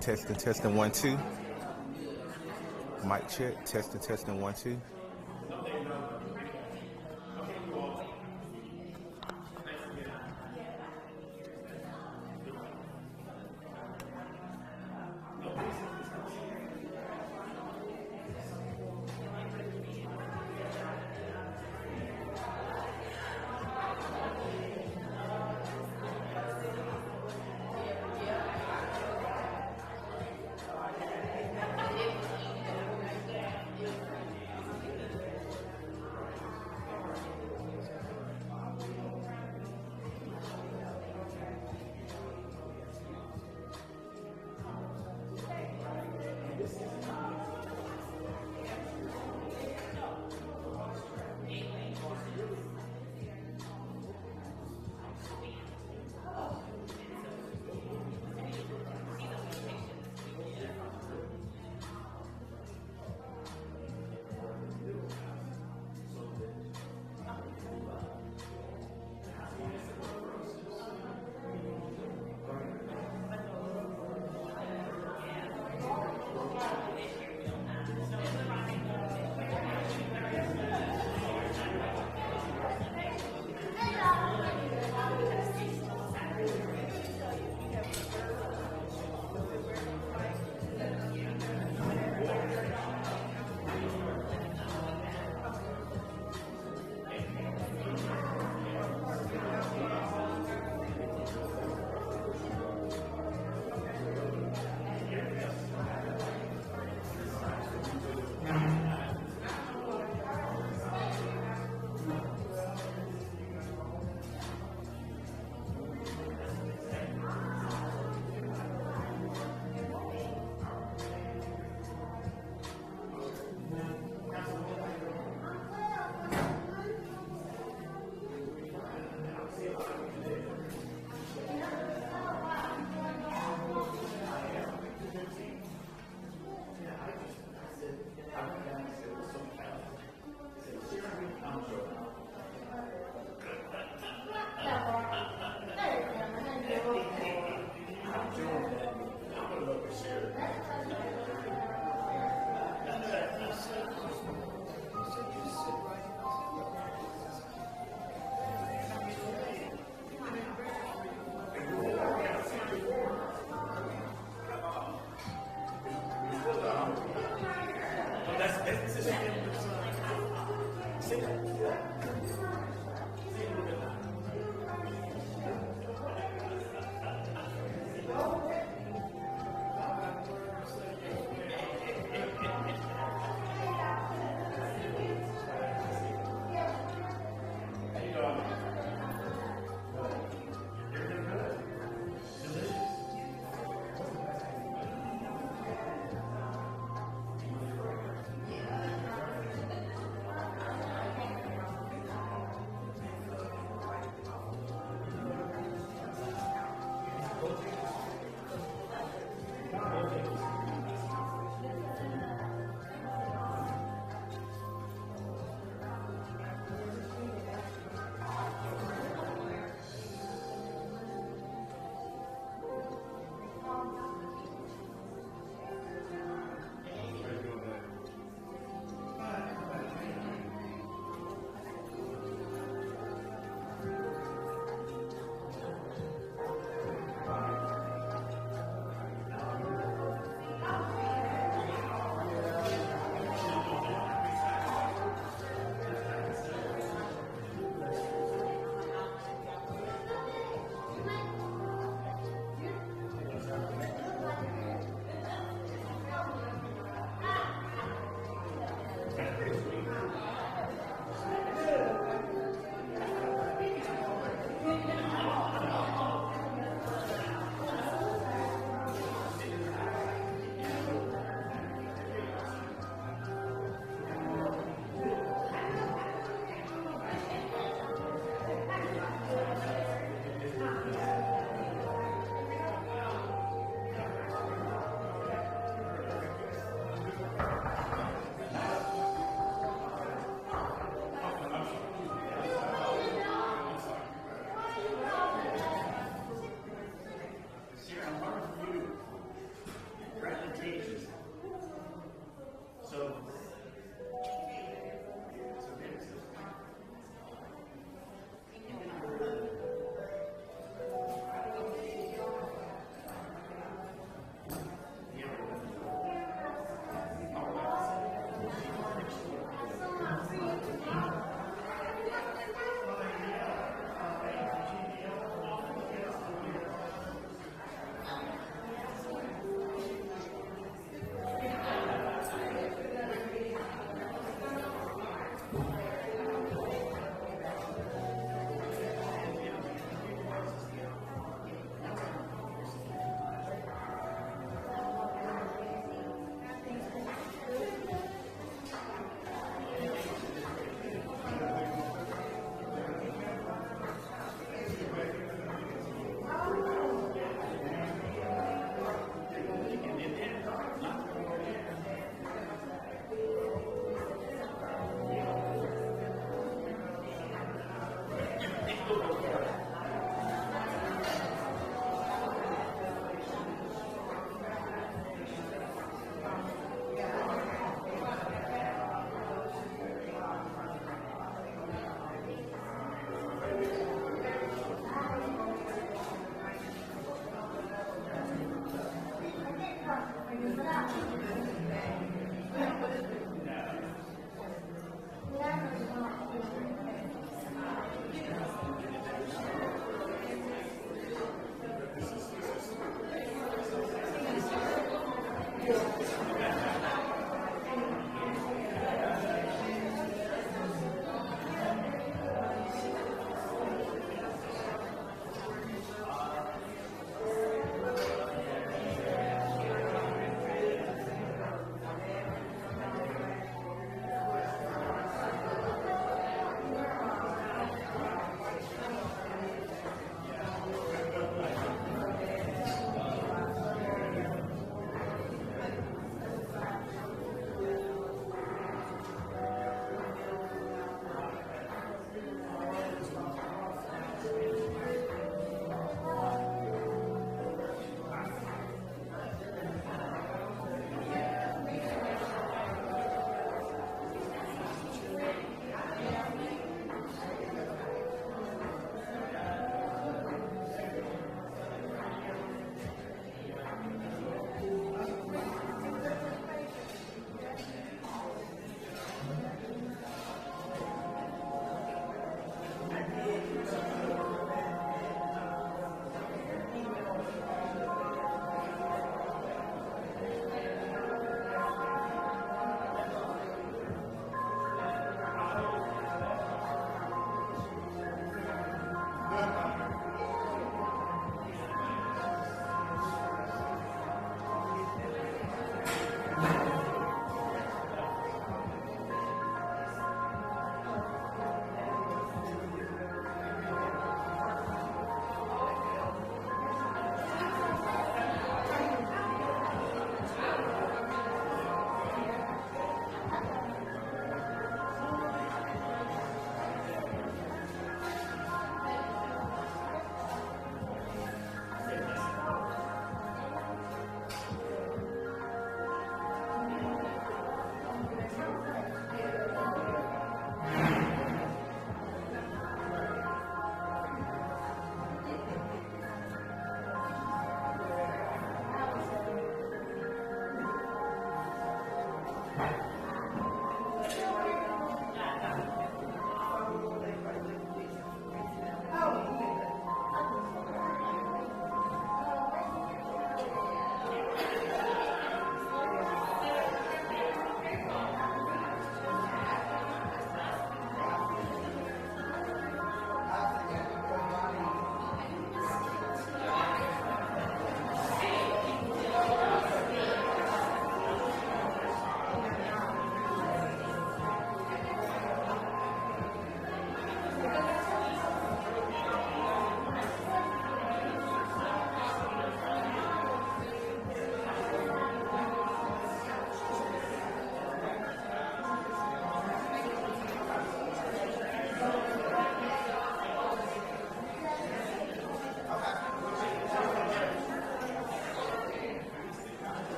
Testing, testing, 1, 2. Mic check. Testing, testing, 1, 2.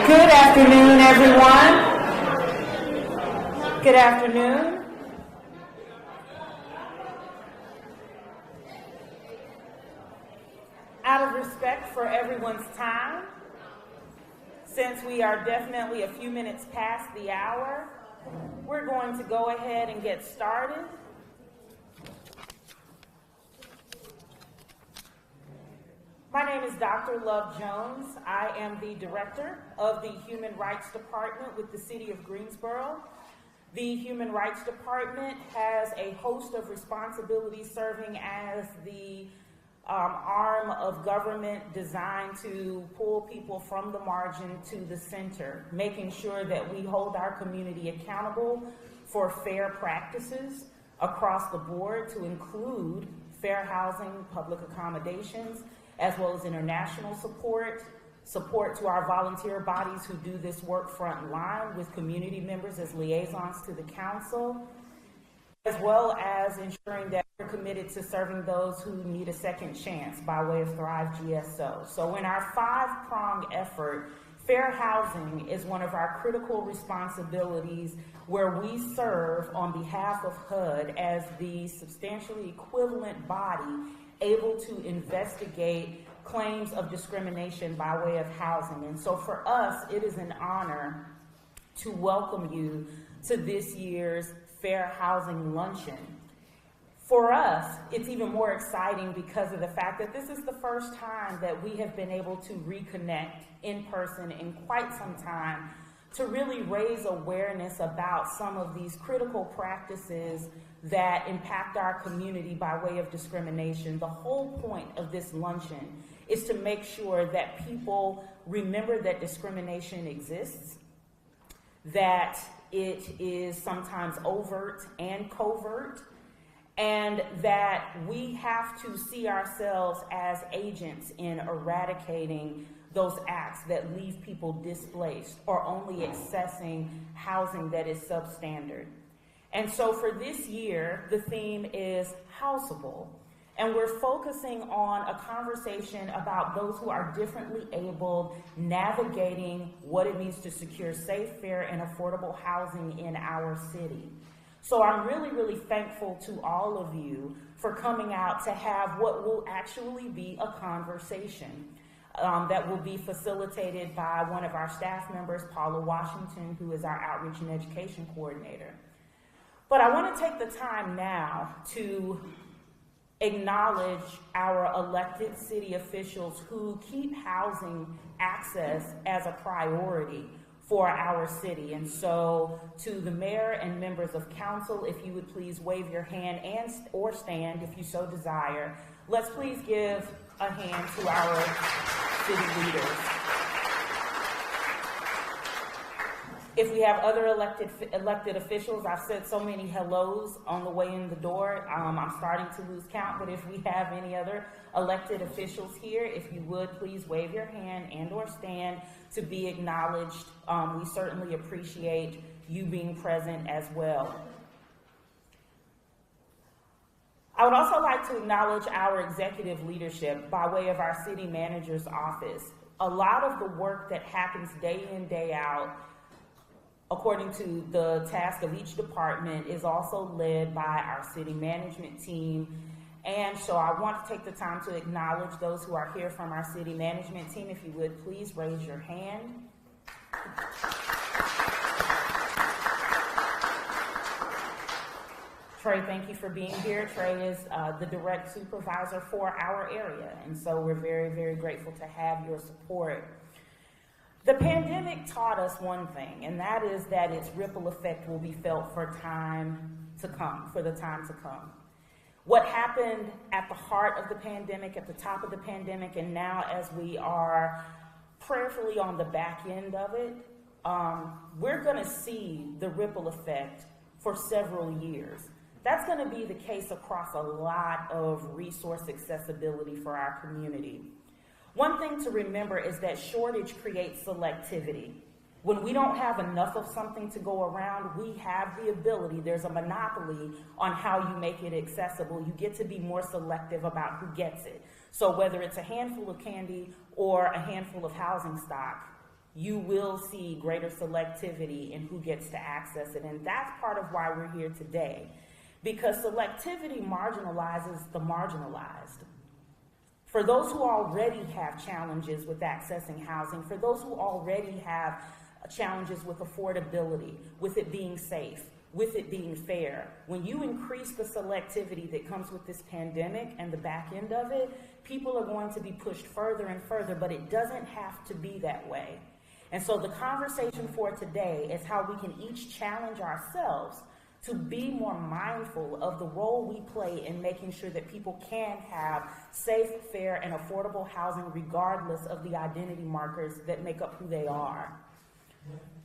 Good afternoon, everyone. Good afternoon. Out of respect for everyone's time, since we are definitely a few minutes past the hour, we're going to go ahead and get started. My name is Dr. Love Jones. I am the Director of the Human Rights Department with the City of Greensboro. The Human Rights Department has a host of responsibilities serving as the arm of government designed to pull people from the margin to the center, making sure that we hold our community accountable for fair practices across the board, to include fair housing, public accommodations, as well as international support to our volunteer bodies who do this work front line with community members as liaisons to the council, as well as ensuring that we're committed to serving those who need a second chance by way of Thrive GSO. So in our five-pronged effort, fair housing is one of our critical responsibilities, where we serve on behalf of HUD as the substantially equivalent body able to investigate claims of discrimination by way of housing. And so for us, it is an honor to welcome you to this year's Fair Housing Luncheon. For us, it's even more exciting because of the fact that this is the first time that we have been able to reconnect in person in quite some time to really raise awareness about some of these critical practices that impact our community by way of discrimination. The whole point of this luncheon is to make sure that people remember that discrimination exists, that it is sometimes overt and covert, and that we have to see ourselves as agents in eradicating those acts that leave people displaced or only accessing housing that is substandard. And so for this year, the theme is houseable. And we're focusing on a conversation about those who are differently abled, navigating what it means to secure safe, fair, and affordable housing in our city. So I'm really, really thankful to all of you for coming out to have what will actually be a conversation that will be facilitated by one of our staff members, Paula Washington, who is our Outreach and Education Coordinator. But I want to take the time now to acknowledge our elected city officials who keep housing access as a priority for our city. And so to the mayor and members of council, if you would please wave your hand or stand if you so desire. Let's please give a hand to our city leaders. If we have other elected officials, I've said so many hellos on the way in the door, I'm starting to lose count, but if we have any other elected officials here, if you would please wave your hand and or stand to be acknowledged. We certainly appreciate you being present as well. I would also like to acknowledge our executive leadership by way of our city manager's office. A lot of the work that happens day in, day out, according to the task of each department, is also led by our city management team. And so I want to take the time to acknowledge those who are here from our city management team. If you would please raise your hand. Trey, thank you for being here. Trey is the direct supervisor for our area, and so we're very, very grateful to have your support. The pandemic taught us one thing, and that is that its ripple effect will be felt for the time to come. What happened at the heart of the pandemic, at the top of the pandemic, and now as we are prayerfully on the back end of it, we're going to see the ripple effect for several years. That's going to be the case across a lot of resource accessibility for our community. One thing to remember is that shortage creates selectivity. When we don't have enough of something to go around, we have the ability, there's a monopoly on how you make it accessible. You get to be more selective about who gets it. So whether it's a handful of candy or a handful of housing stock, you will see greater selectivity in who gets to access it. And that's part of why we're here today, because selectivity marginalizes the marginalized. For those who already have challenges with accessing housing, for those who already have challenges with affordability, with it being safe, with it being fair, when you increase the selectivity that comes with this pandemic and the back end of it, people are going to be pushed further and further, but it doesn't have to be that way. And so the conversation for today is how we can each challenge ourselves to be more mindful of the role we play in making sure that people can have safe, fair, and affordable housing regardless of the identity markers that make up who they are.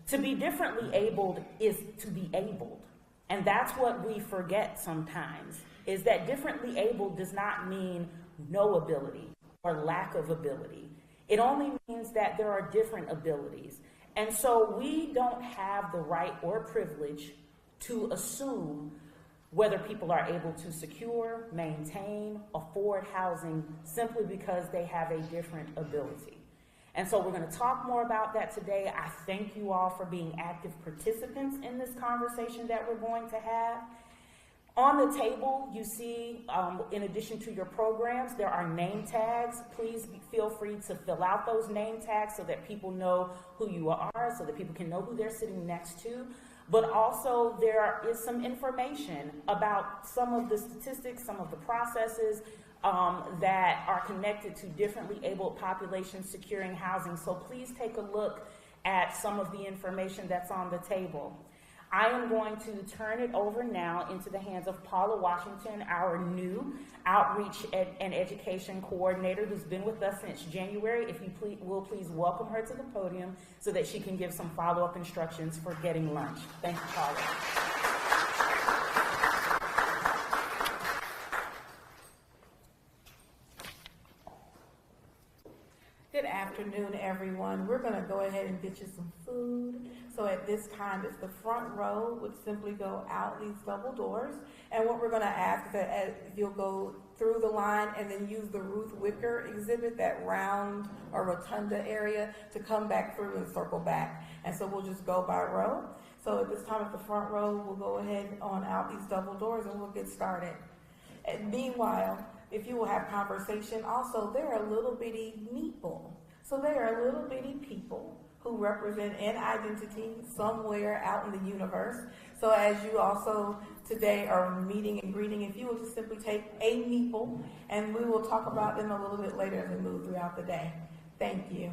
To be differently abled is to be abled. And that's what we forget sometimes, is that differently abled does not mean no ability or lack of ability. It only means that there are different abilities. And so we don't have the right or privilege to assume whether people are able to secure, maintain, afford housing simply because they have a different ability. And so we're going to talk more about that today. I thank you all for being active participants in this conversation that we're going to have. On the table, you see, in addition to your programs, there are name tags. Please feel free to fill out those name tags so that people know who you are, so that people can know who they're sitting next to. But also there is some information about some of the statistics, some of the processes that are connected to differently abled populations securing housing. So please take a look at some of the information that's on the table. I am going to turn it over now into the hands of Paula Washington, our new Outreach and Education Coordinator, who's been with us since January. If you will please welcome her to the podium so that she can give some follow-up instructions for getting lunch. Thank you, Paula. Good afternoon, everyone. We're going to go ahead and get you some food. So at this time, it's the front row would simply go out these double doors. And what we're going to ask is that if you'll go through the line and then use the Ruth Wicker exhibit, that round or rotunda area, to come back through and circle back. And so we'll just go by row. So at this time, at the front row, we'll go ahead on out these double doors and we'll get started. And meanwhile, if you will have conversation, also there are little bitty meeple. So there are little bitty people who represent an identity somewhere out in the universe. So as you also today are meeting and greeting, if you will just simply take a meeple, and we will talk about them a little bit later as we move throughout the day. Thank you.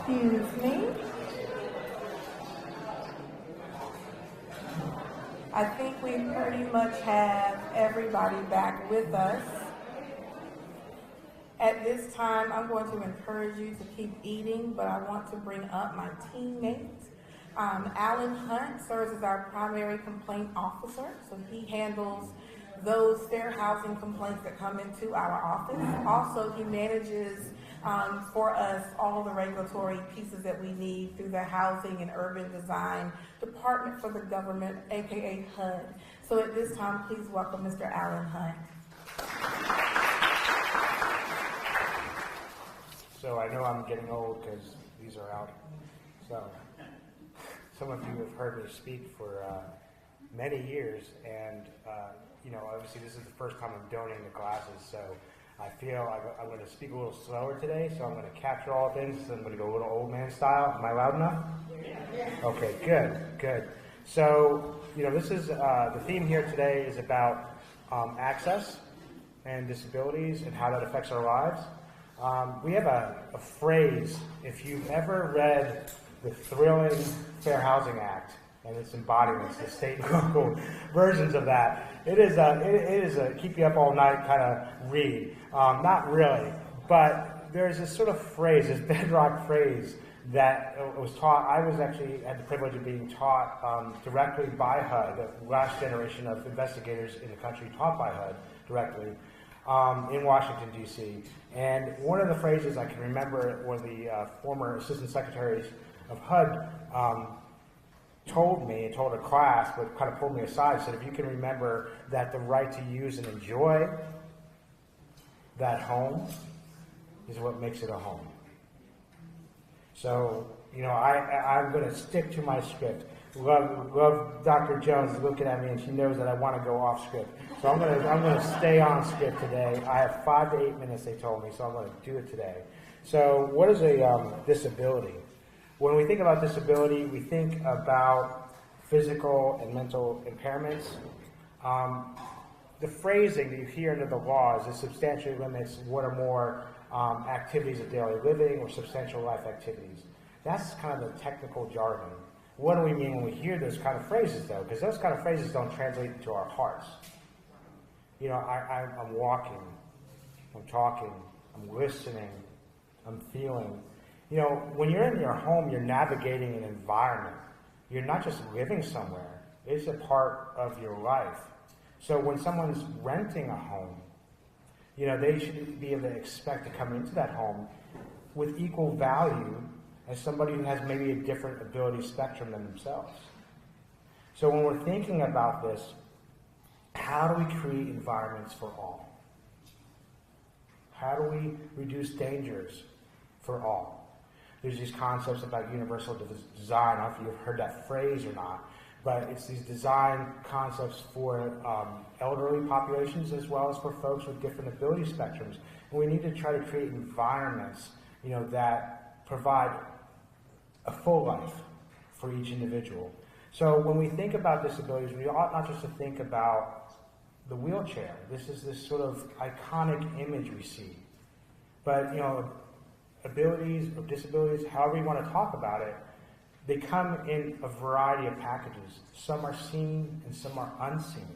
Excuse me. I think we pretty much have everybody back with us. At this time, I'm going to encourage you to keep eating, but I want to bring up my teammate. Alan Hunt serves as our primary complaint officer, so he handles those fair housing complaints that come into our office. Also, he manages for us all the regulatory pieces that we need through the Housing and Urban Design Department for the Government, aka HUD. So at this time, please welcome Mr. Alan Hunt. So I know I'm getting old because these are out. So some of you have heard me speak for many years, and obviously this is the first time I'm donating the classes, so I feel I'm going to speak a little slower today, so I'm going to capture all things. So I'm going to go a little old man style. Am I loud enough? Okay, good. So, this is the theme here today is about access and disabilities and how that affects our lives. We have a phrase, if you've ever read the thrilling Fair Housing Act and its embodiments, the state and local versions of that, it is a keep you up all night kind of read. Not really, but there's this sort of phrase, this bedrock phrase that was taught. I was actually had the privilege of being taught directly by HUD, the last generation of investigators in the country taught by HUD directly in Washington, D.C. And one of the phrases I can remember, one of the former assistant secretaries of HUD told me, and told a class, but kind of pulled me aside, said, if you can remember that the right to use and enjoy that home is what makes it a home. So, I'm going to stick to my script. Love Dr. Jones is looking at me, and she knows that I want to go off script. So I'm going to stay on script today. I have 5 to 8 minutes, they told me, so I'm going to do it today. So, what is a disability? When we think about disability, we think about physical and mental impairments. The phrasing that you hear under the law is it substantially limits one or more activities of daily living or substantial life activities. That's kind of the technical jargon. What do we mean when we hear those kind of phrases, though? Because those kind of phrases don't translate into our hearts. I'm walking, I'm talking, I'm listening, I'm feeling. When you're in your home, you're navigating an environment. You're not just living somewhere. It's a part of your life. So when someone's renting a home, they should be able to expect to come into that home with equal value as somebody who has maybe a different ability spectrum than themselves. So when we're thinking about this, how do we create environments for all? How do we reduce dangers for all? There's these concepts about universal design. I don't know if you've heard that phrase or not, but it's these design concepts for elderly populations as well as for folks with different ability spectrums. And we need to try to create environments, that provide a full life for each individual. So when we think about disabilities, we ought not just to think about the wheelchair. This is this sort of iconic image we see. But, abilities or disabilities, however you want to talk about it, they come in a variety of packages. Some are seen and some are unseen.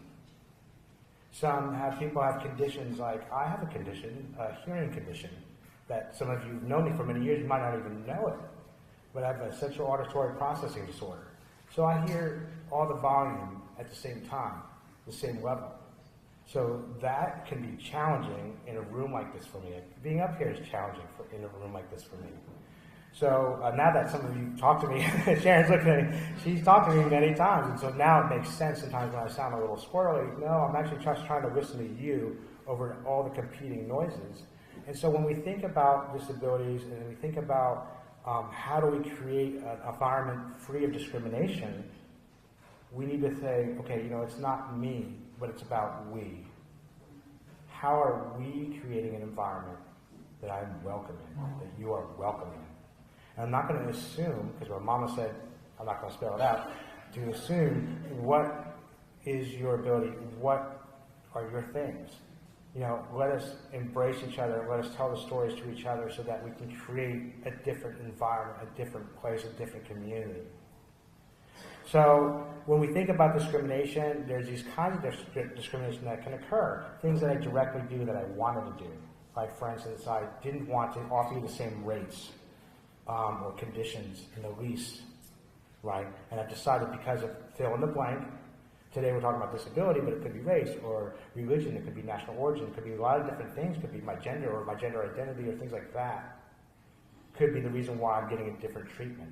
People have conditions like, I have a condition, a hearing condition, that some of you have known me for many years, you might not even know it, but I have a sensory auditory processing disorder. So I hear all the volume at the same time, the same level. So that can be challenging in a room like this for me. Being up here is challenging in a room like this for me. So now that some of you talk to me, Sharon's looking at me, she's talked to me many times, and so now it makes sense sometimes when I sound a little squirrely. No, I'm actually just trying to listen to you over all the competing noises. And so when we think about disabilities and we think about how do we create an environment free of discrimination, we need to say, okay, it's not me, but it's about we. How are we creating an environment that I'm welcoming, that you are welcoming? And I'm not going to assume, because what Mama said, I'm not going to spell it out, to assume what is your ability, what are your things. Let us embrace each other, let us tell the stories to each other so that we can create a different environment, a different place, a different community. So when we think about discrimination, there's these kinds of discrimination that can occur. Things that I directly do that I wanted to do. Like, for instance, I didn't want to offer you the same rates or conditions in the lease, right? And I've decided because of fill in the blank. Today we're talking about disability, but it could be race or religion, it could be national origin, it could be a lot of different things. It could be my gender or my gender identity or things like that. Could be the reason why I'm getting a different treatment.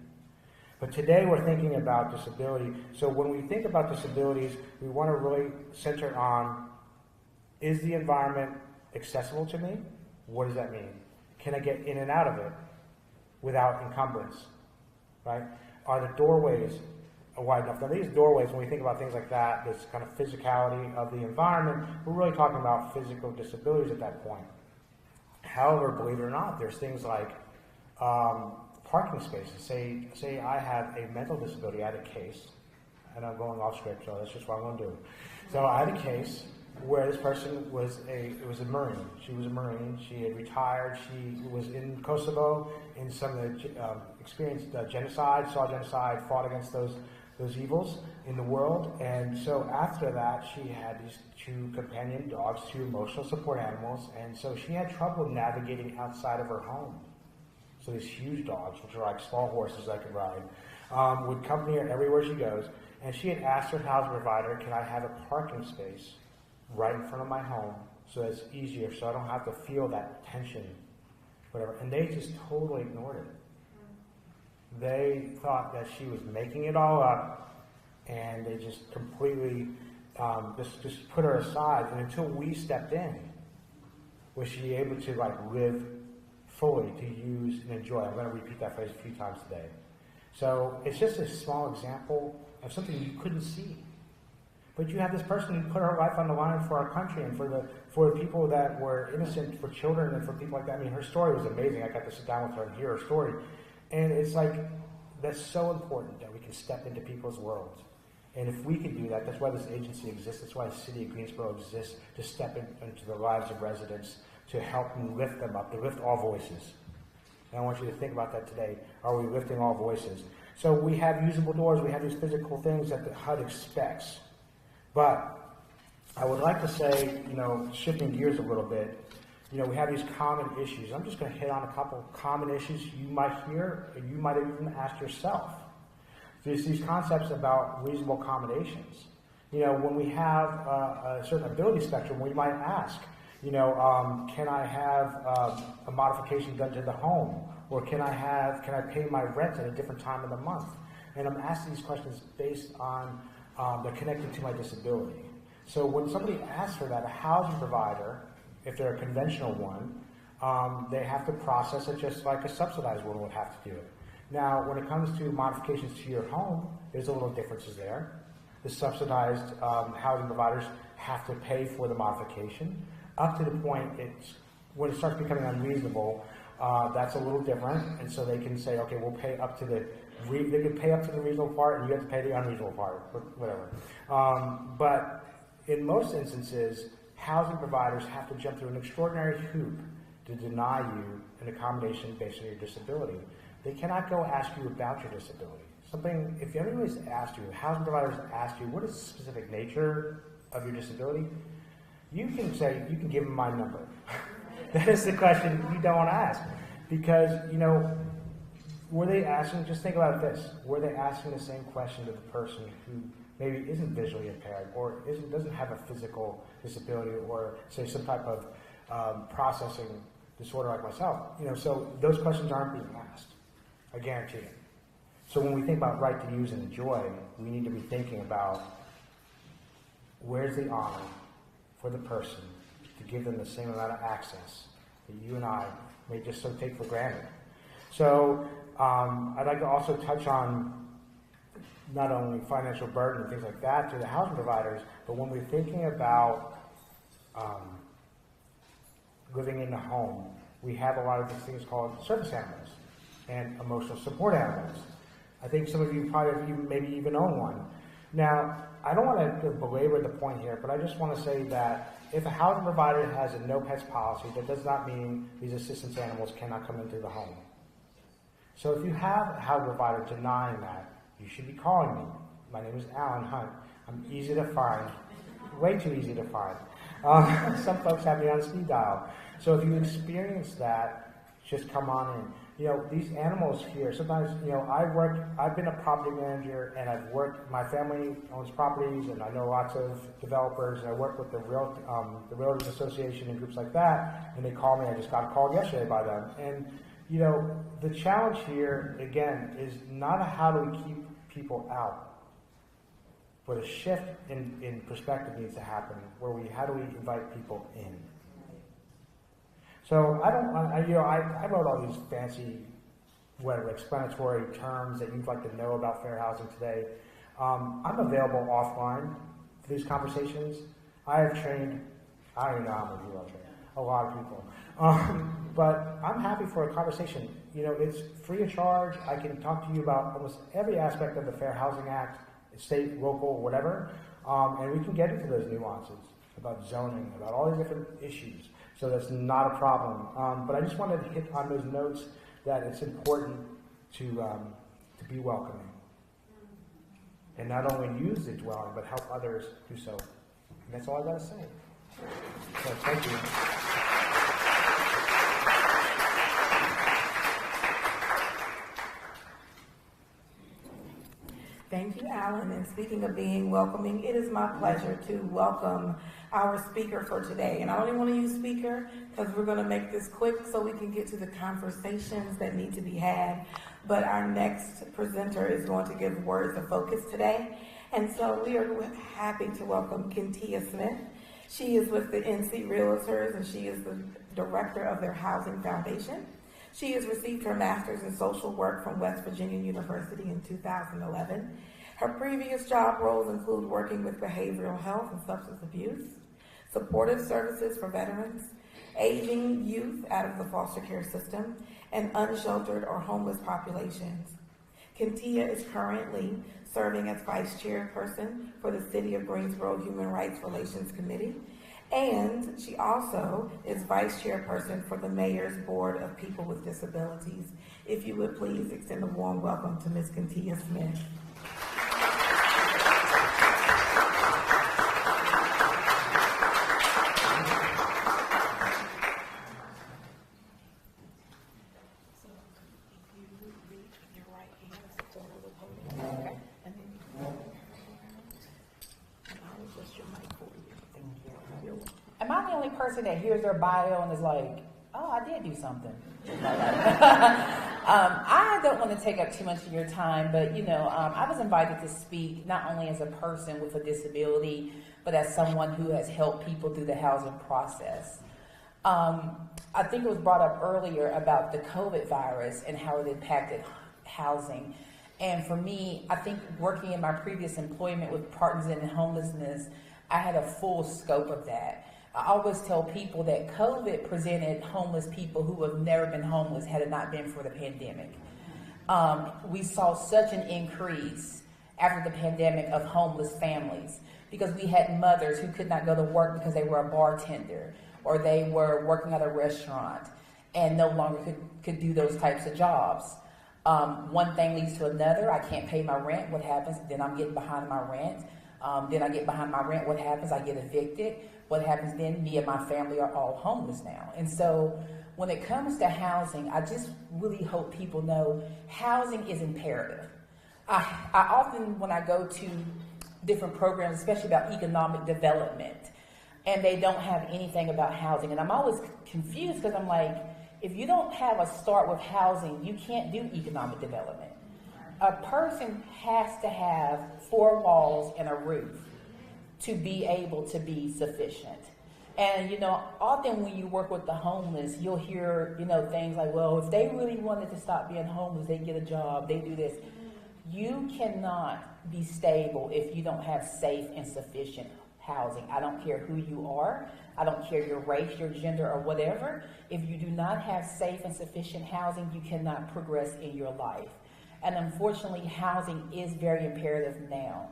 But today we're thinking about disability. So when we think about disabilities, we want to really center on, is the environment accessible to me? What does that mean? Can I get in and out of it without encumbrance, right? Are the doorways wide enough? Now these doorways, when we think about things like that, this kind of physicality of the environment, we're really talking about physical disabilities at that point. However, believe it or not, there's things like parking spaces. Say I have a mental disability. I had a case, and I'm going off script, so that's just what I'm going to do. So I had a case, where this person was a Marine. She was a Marine. She had retired. She was in Kosovo in some of the experienced genocide, saw genocide, fought against those evils in the world. And so after that, she had these 2 companion dogs, 2 emotional support animals, and so she had trouble navigating outside of her home. So these huge dogs, which are like small horses I could ride, would accompany her everywhere she goes. And she had asked her housing provider, can I have a parking space right in front of my home so it's easier, so I don't have to feel that tension, whatever. And they just totally ignored it. They thought that she was making it all up, and they just completely just put her aside. And until we stepped in, was she able to live fully, to use and enjoy. I'm going to repeat that phrase a few times today. So it's just a small example of something you couldn't see. But you have this person who put her life on the line for our country and for the people that were innocent, for children and for people like that. I mean, her story was amazing. I got to sit down with her and hear her story. And it's that's so important that we can step into people's worlds. And if we can do that, that's why this agency exists. That's why the city of Greensboro exists, to step into the lives of residents, to help and lift them up, to lift all voices. And I want you to think about that today. Are we lifting all voices? So we have usable doors. We have these physical things that the HUD expects. But I would like to say, shifting gears a little bit, we have these common issues. I'm just going to hit on a couple common issues you might hear, and you might have even asked yourself. There's these concepts about reasonable accommodations. When we have a certain ability spectrum, we might ask, can I have a modification done to the home? Or can I pay my rent at a different time of the month? And I'm asking these questions based on they're connected to my disability. So when somebody asks for that, a housing provider, if they're a conventional one, they have to process it just like a subsidized one would have to do it. Now, when it comes to modifications to your home, there's a little differences there. The subsidized housing providers have to pay for the modification up to the point when it starts becoming unreasonable. That's a little different, and so they can say, okay, we'll pay up to the they can pay up to the reasonable part, and you have to pay the unreasonable part, whatever. But in most instances, housing providers have to jump through an extraordinary hoop to deny you an accommodation based on your disability. They cannot go ask you about your disability. If anybody's asked you, housing providers asked you, what is the specific nature of your disability? You can give them my number. That is the question you don't want to ask. Because, were they asking, just think about this, were they asking the same question to the person who maybe isn't visually impaired or doesn't have a physical disability or, say, some type of processing disorder like myself? So those questions aren't being asked. I guarantee it. So when we think about right to use and enjoy, we need to be thinking about where's the honor for the person to give them the same amount of access that you and I may just so take for granted. So I'd like to also touch on not only financial burden and things like that to the housing providers, but when we're thinking about living in the home, we have a lot of these things called service animals and emotional support animals. I think some of you probably maybe even own one. Now, I don't want to belabor the point here, but I just want to say that if a housing provider has a no pets policy, that does not mean these assistance animals cannot come into the home. So if you have a housing provider denying that, you should be calling me. My name is Alan Hunt. I'm easy to find, way too easy to find. Some folks have me on speed dial. So if you experience that, just come on in. These animals here, sometimes, I've been a property manager and my family owns properties and I know lots of developers and I work with the Realtors Association and groups like that, and they call me. I just got a call yesterday by them. And, the challenge here, again, is not how do we keep people out, but a shift in perspective needs to happen where how do we invite people in? So I wrote all these fancy, explanatory terms that you'd like to know about fair housing today. I'm available offline for these conversations. I have trained, I don't even know how many people I've trained, a lot of people. But I'm happy for a conversation. It's free of charge. I can talk to you about almost every aspect of the Fair Housing Act, state, local, whatever, and we can get into those nuances. about zoning, about all these different issues. So that's not a problem. But I just wanted to hit on those notes that it's important to be welcoming. And not only use the dwelling, but help others do so. And that's all I got to say. So thank you. Thank you, Alan. And speaking of being welcoming, it is my pleasure to welcome our speaker for today. And I only want to use speaker because we're going to make this quick so we can get to the conversations that need to be had. But our next presenter is going to give words of focus today. And so we are happy to welcome Kentia Smith. She is with the NC Realtors, and she is the director of their Housing Foundation. She has received her master's in social work from West Virginia University in 2011. Her previous job roles include working with behavioral health and substance abuse, supportive services for veterans, aging youth out of the foster care system, and unsheltered or homeless populations. Kentia is currently serving as vice chairperson for the City of Greensboro Human Rights Relations Committee, and she also is vice chairperson for the Mayor's Board of People with Disabilities. If you would please extend a warm welcome to Ms. Kentia Smith. Am I the only person that hears their bio and is like, oh, I did do something? I don't want to take up too much of your time, but I was invited to speak not only as a person with a disability, but as someone who has helped people through the housing process. I think it was brought up earlier about the COVID virus and how it impacted housing. And for me, I think working in my previous employment with Partners in Homelessness, I had a full scope of that. I always tell people that COVID presented homeless people who have never been homeless had it not been for the pandemic. We saw such an increase after the pandemic of homeless families because we had mothers who could not go to work because they were a bartender or they were working at a restaurant and no longer could do those types of jobs. One thing leads to another. I can't pay my rent. What happens? Then I'm getting behind my rent. Then I get behind my rent. What happens? I get evicted. What happens then? Me and my family are all homeless now. And so when it comes to housing, I just really hope people know housing is imperative. I often, when I go to different programs, especially about economic development, and they don't have anything about housing, and I'm always confused because I'm like, if you don't have a start with housing, you can't do economic development. A person has to have 4 walls and a roof to be able to be sufficient. And, often when you work with the homeless, you'll hear, things like, well, if they really wanted to stop being homeless, they get a job, they do this. You cannot be stable if you don't have safe and sufficient housing. I don't care who you are. I don't care your race, your gender, or whatever. If you do not have safe and sufficient housing, you cannot progress in your life. And unfortunately, housing is very imperative now.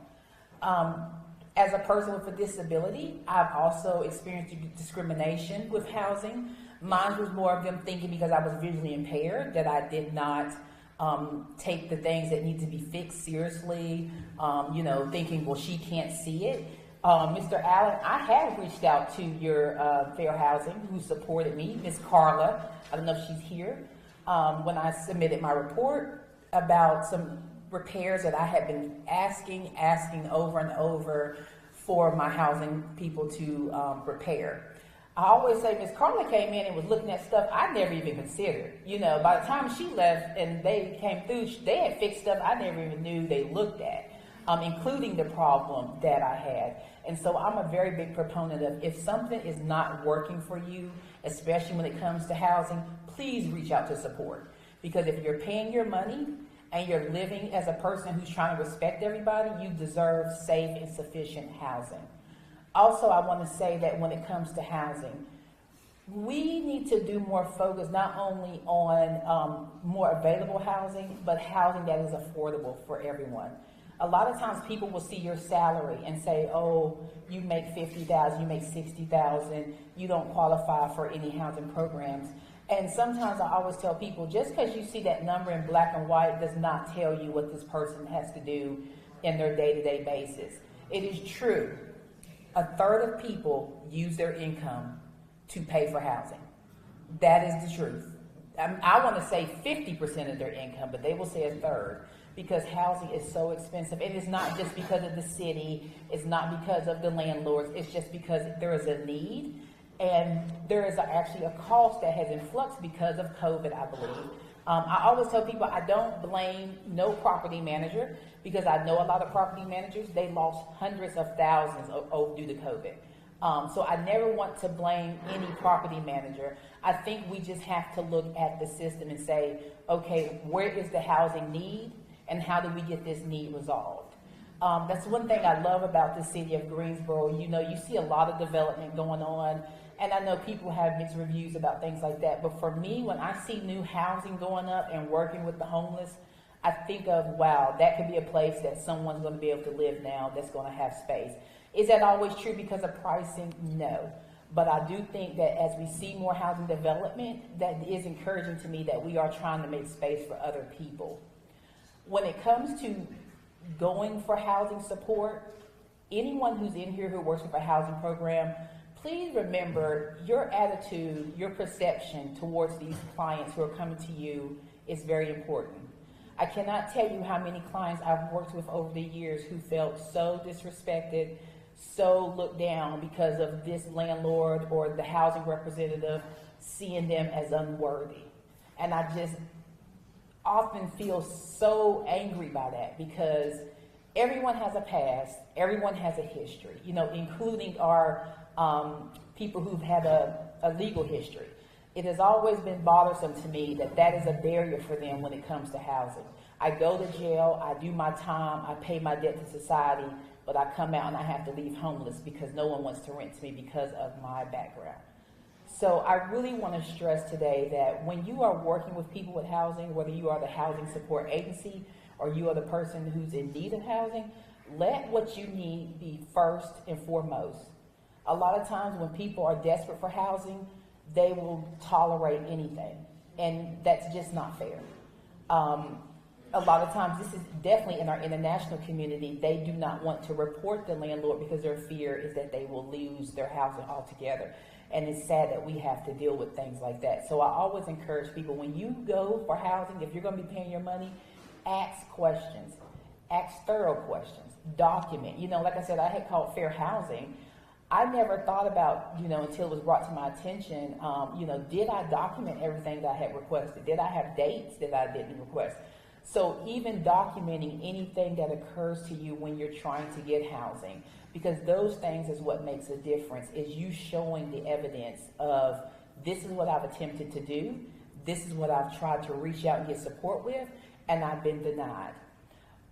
As a person with a disability, I've also experienced discrimination with housing. Mine was more of them thinking because I was visually impaired that I did not take the things that need to be fixed seriously, thinking, well, she can't see it. Mr. Allen, I have reached out to your Fair Housing who supported me, Ms. Carla. I don't know if she's here. When I submitted my report about some repairs that I had been asking over and over for my housing people to repair. I always say Ms. Carla came in and was looking at stuff I never even considered. By the time she left and they came through, they had fixed stuff I never even knew they looked at, including the problem that I had. And so I'm a very big proponent of if something is not working for you, especially when it comes to housing, please reach out to support. Because if you're paying your money and you're living as a person who's trying to respect everybody, you deserve safe and sufficient housing. Also, I want to say that when it comes to housing, we need to do more focus not only on more available housing, but housing that is affordable for everyone. A lot of times people will see your salary and say, oh, you make $50,000, you make $60,000, you don't qualify for any housing programs. And sometimes I always tell people, just because you see that number in black and white does not tell you what this person has to do in their day-to-day basis. It is true. A third of people use their income to pay for housing. That is the truth. I want to say 50% of their income, but they will say a third, because housing is so expensive. And it's not just because of the city, it's not because of the landlords, it's just because there is a need, and there is actually a cost that has influxed because of COVID, I believe. I always tell people I don't blame no property manager, because I know a lot of property managers, they lost hundreds of thousands due to COVID. So I never want to blame any property manager. I think we just have to look at the system and say, okay, where is the housing need, and how do we get this need resolved? That's one thing I love about the city of Greensboro. You know, you see a lot of development going on, and I know people have mixed reviews about things like that. But for me, when I see new housing going up and working with the homeless, I think of, wow, that could be a place that someone's going to be able to live now that's going to have space. Is that always true because of pricing? No. But I do think that as we see more housing development, that is encouraging to me that we are trying to make space for other people. When it comes to going for housing support, anyone who's in here who works with a housing program, please remember your attitude, your perception towards these clients who are coming to you is very important. I cannot tell you how many clients I've worked with over the years who felt so disrespected, so looked down because of this landlord or the housing representative seeing them as unworthy. And I just often feel so angry by that, because everyone has a past, everyone has a history, you know, including our people who've had a legal history. It has always been bothersome to me that that is a barrier for them when it comes to housing. I go to jail, I do my time, I pay my debt to society, but I come out and I have to leave homeless because no one wants to rent to me because of my background. So I really want to stress today that when you are working with people with housing, whether you are the housing support agency or you are the person who's in need of housing, let what you need be first and foremost. A lot of times when people are desperate for housing, they will tolerate anything, and that's just not fair. A lot of times, this is definitely in our international community, they do not want to report the landlord because their fear is that they will lose their housing altogether. And it's sad that we have to deal with things like that. So I always encourage people, when you go for housing, if you're going to be paying your money, ask questions, ask thorough questions, document. You know, like I said, I had called fair housing. I never thought about, you know, until it was brought to my attention, you know, did I document everything that I had requested? Did I have dates that I didn't request? So even documenting anything that occurs to you when you're trying to get housing, because those things is what makes a difference, is you showing the evidence of this is what I've attempted to do, this is what I've tried to reach out and get support with, and I've been denied.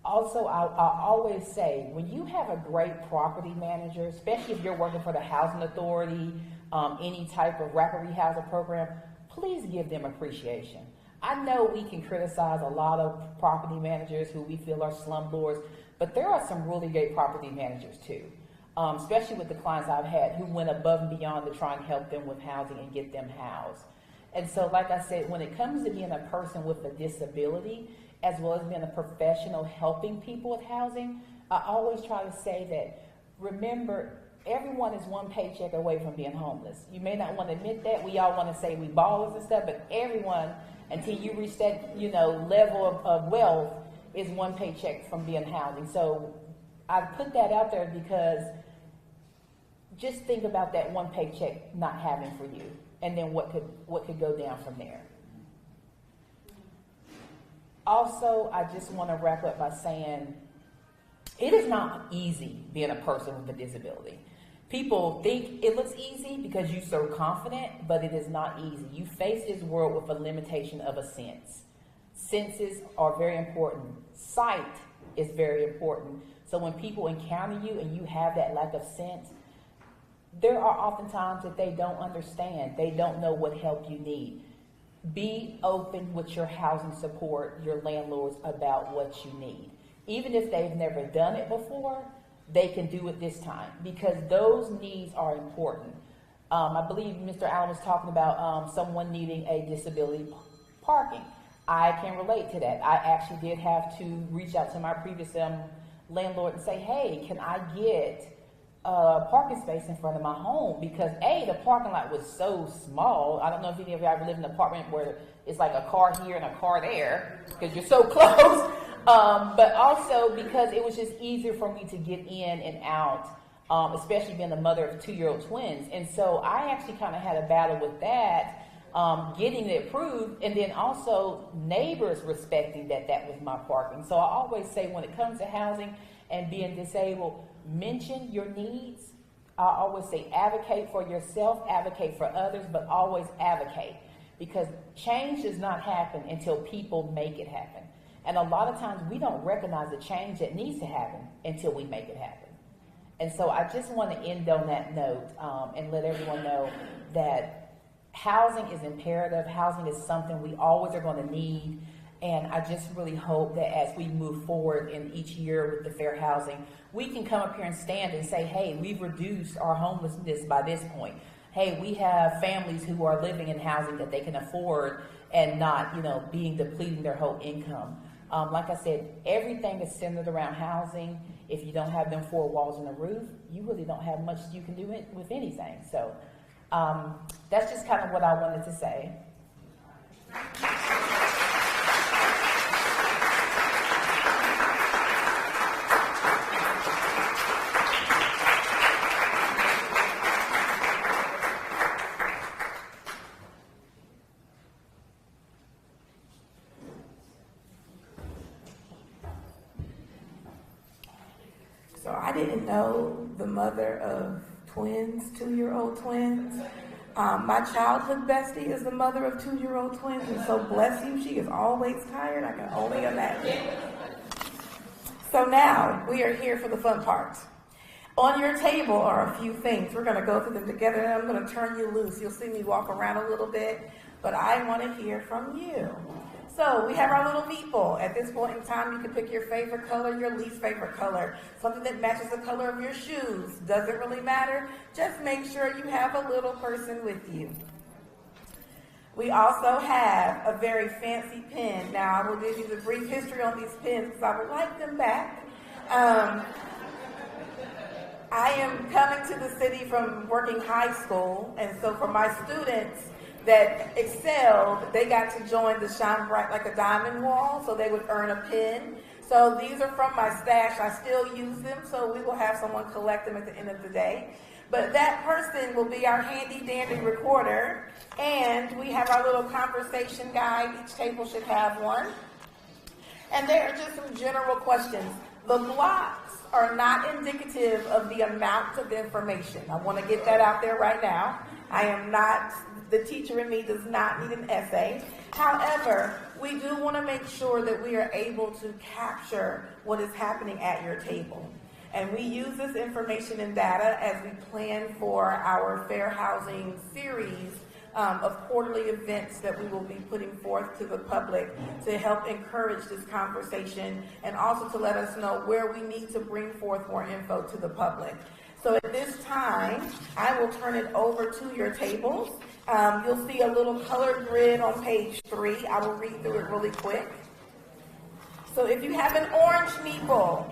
Also, I always say, when you have a great property manager, especially if you're working for the housing authority, any type of rapid rehousing program, please give them appreciation. I know we can criticize a lot of property managers who we feel are slumlords, but there are some really great property managers too, especially with the clients I've had who went above and beyond to try and help them with housing and get them housed. And so, like I said, when it comes to being a person with a disability, as well as being a professional helping people with housing, I always try to say that, remember, everyone is one paycheck away from being homeless. You may not want to admit that. We all want to say we ballers and stuff, but everyone, until you reach that, you know, level of wealth, is one paycheck from being housing. So I put that out there because just think about that one paycheck not having for you, and then what could go down from there. Also, I just want to wrap up by saying it is not easy being a person with a disability. People think it looks easy because you're so confident, but it is not easy. You face this world with a limitation of a sense. Senses are very important. Sight is very important. So when people encounter you and you have that lack of sense, there are often times that they don't understand. They don't know what help you need. Be open with your housing support, your landlords, about what you need. even if they've never done it before, they can do it this time because those needs are important. I believe Mr. Allen was talking about someone needing a disability parking. I can relate to that. I actually did have to reach out to my previous landlord and say, hey, can I get a parking space in front of my home? Because the parking lot was so small. I don't know if any of you ever lived in an apartment where it's like a car here and a car there because you're so close. But also because it was just easier for me to get in and out, especially being the mother of 2-year-old twins. And so I actually kind of had a battle with that. Getting it approved, and then also neighbors respecting that was my parking. So I always say when it comes to housing and being disabled, mention your needs. I always say advocate for yourself, advocate for others, but always advocate because change does not happen until people make it happen. And a lot of times we don't recognize the change that needs to happen until we make it happen. And so I just want to end on that note and let everyone know that housing is imperative. Housing is something we always are going to need. And I just really hope that as we move forward in each year with the fair housing, we can come up here and stand and say, hey, we've reduced our homelessness by this point. Hey, we have families who are living in housing that they can afford and not, depleting their whole income. Like I said, everything is centered around housing. If you don't have them 4 walls and a roof, you really don't have much you can do with anything. So that's just kind of what I wanted to say. So I didn't know the mother of twins, 2-year-old twins. My childhood bestie is the mother of 2-year-old twins, and so bless you, she is always tired. I can only imagine. So now we are here for the fun part. On your table are a few things. We're going to go through them together, and I'm going to turn you loose. You'll see me walk around a little bit, but I want to hear from you. So we have our little people. At this point in time, you can pick your favorite color, your least favorite color, something that matches the color of your shoes. Doesn't really matter. Just make sure you have a little person with you. We also have a very fancy pen. Now, I will give you the brief history on these pens because I would like them back. I am coming to the city from working high school, and so for my students that excelled, they got to join the Shine Bright Like a Diamond wall, so they would earn a pin. So these are from my stash. I still use them, so we will have someone collect them at the end of the day. But that person will be our handy-dandy recorder, and we have our little conversation guide. Each table should have one. And there are just some general questions. The blocks are not indicative of the amount of information. I want to get that out there right now. I am not, the teacher in me does not need an essay. However, we do want to make sure that we are able to capture what is happening at your table. And we use this information and data as we plan for our fair housing series of quarterly events that we will be putting forth to the public to help encourage this conversation and also to let us know where we need to bring forth more info to the public. So at this time, I will turn it over to your tables. You'll see a little colored grid on page 3. I will read through it really quick. So if you have an orange meeple,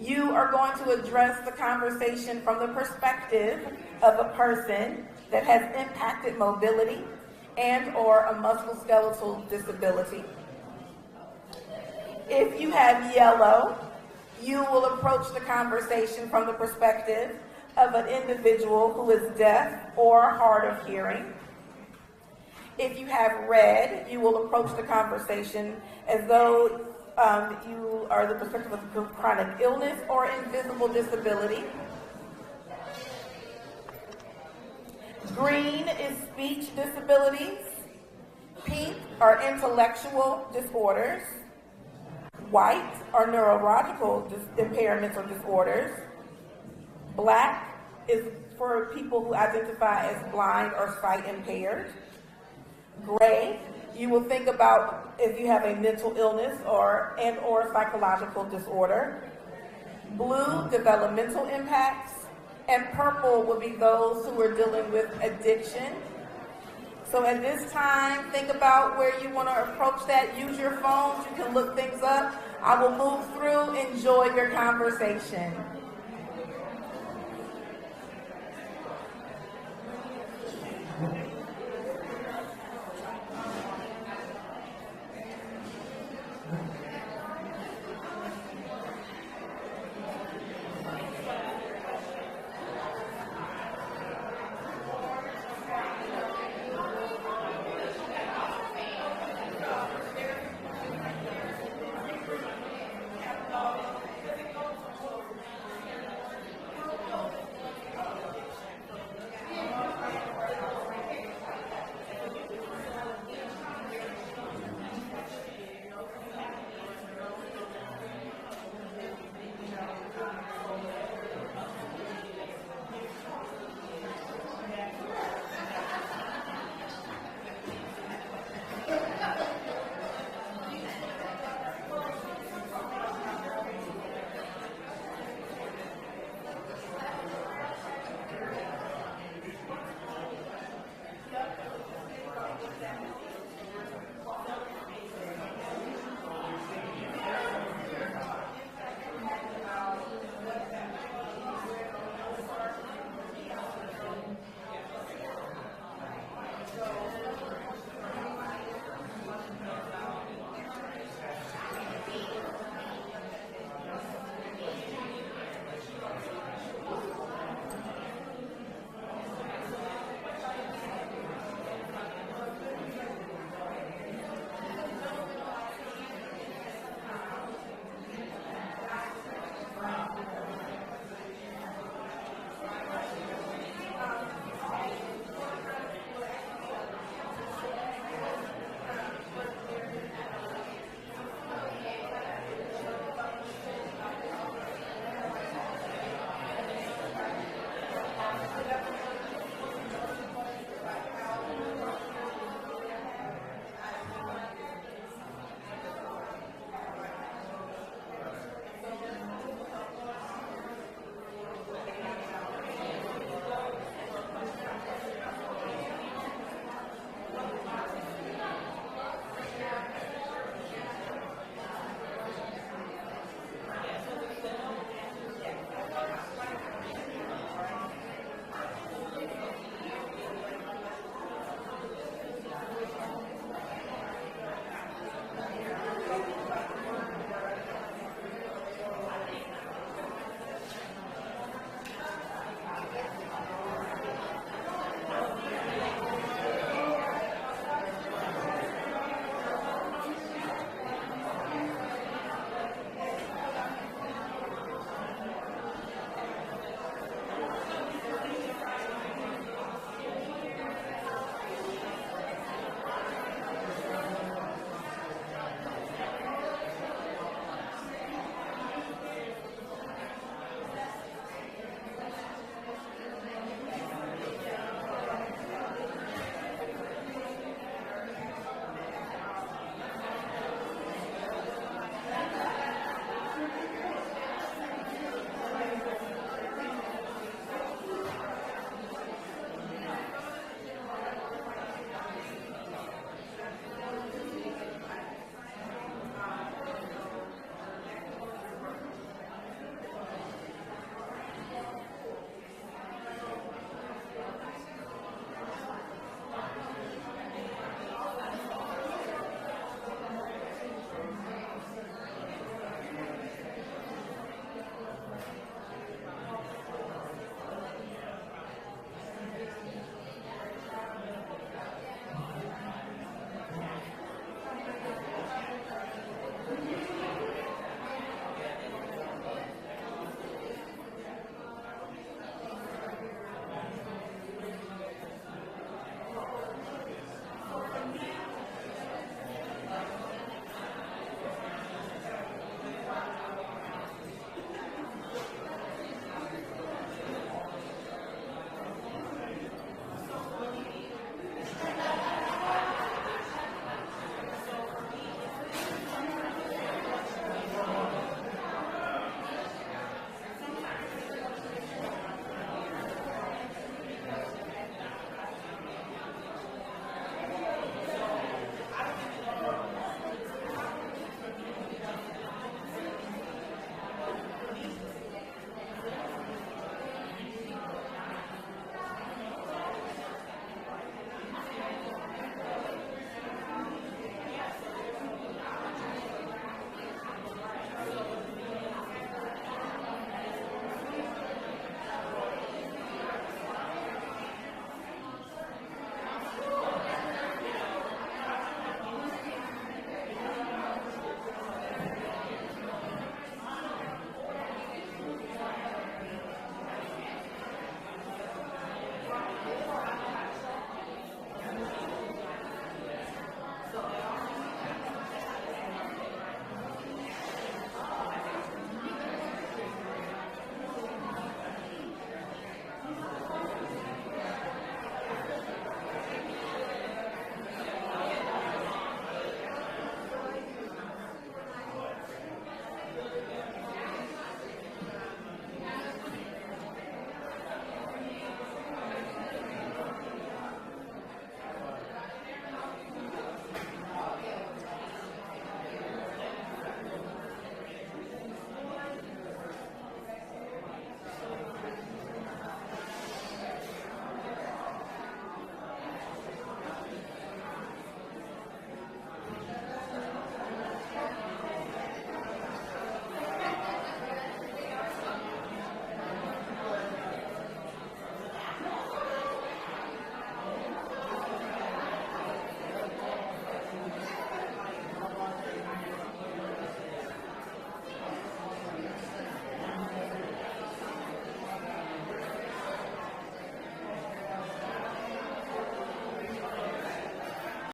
you are going to address the conversation from the perspective of a person that has impacted mobility and or a musculoskeletal disability. If you have yellow, you will approach the conversation from the perspective of an individual who is deaf or hard of hearing. If you have red, you will approach the conversation as though you are the perspective of chronic illness or invisible disability. Green is speech disabilities. Pink are intellectual disorders. White are neurological impairments or disorders. Black is for people who identify as blind or sight impaired. Gray You will think about if you have a mental illness or psychological disorder. Blue, developmental impacts. And purple will be those who are dealing with addiction. So at this time, think about where you want to approach that. Use your phones. You can look things up. I will move through. Enjoy your conversation.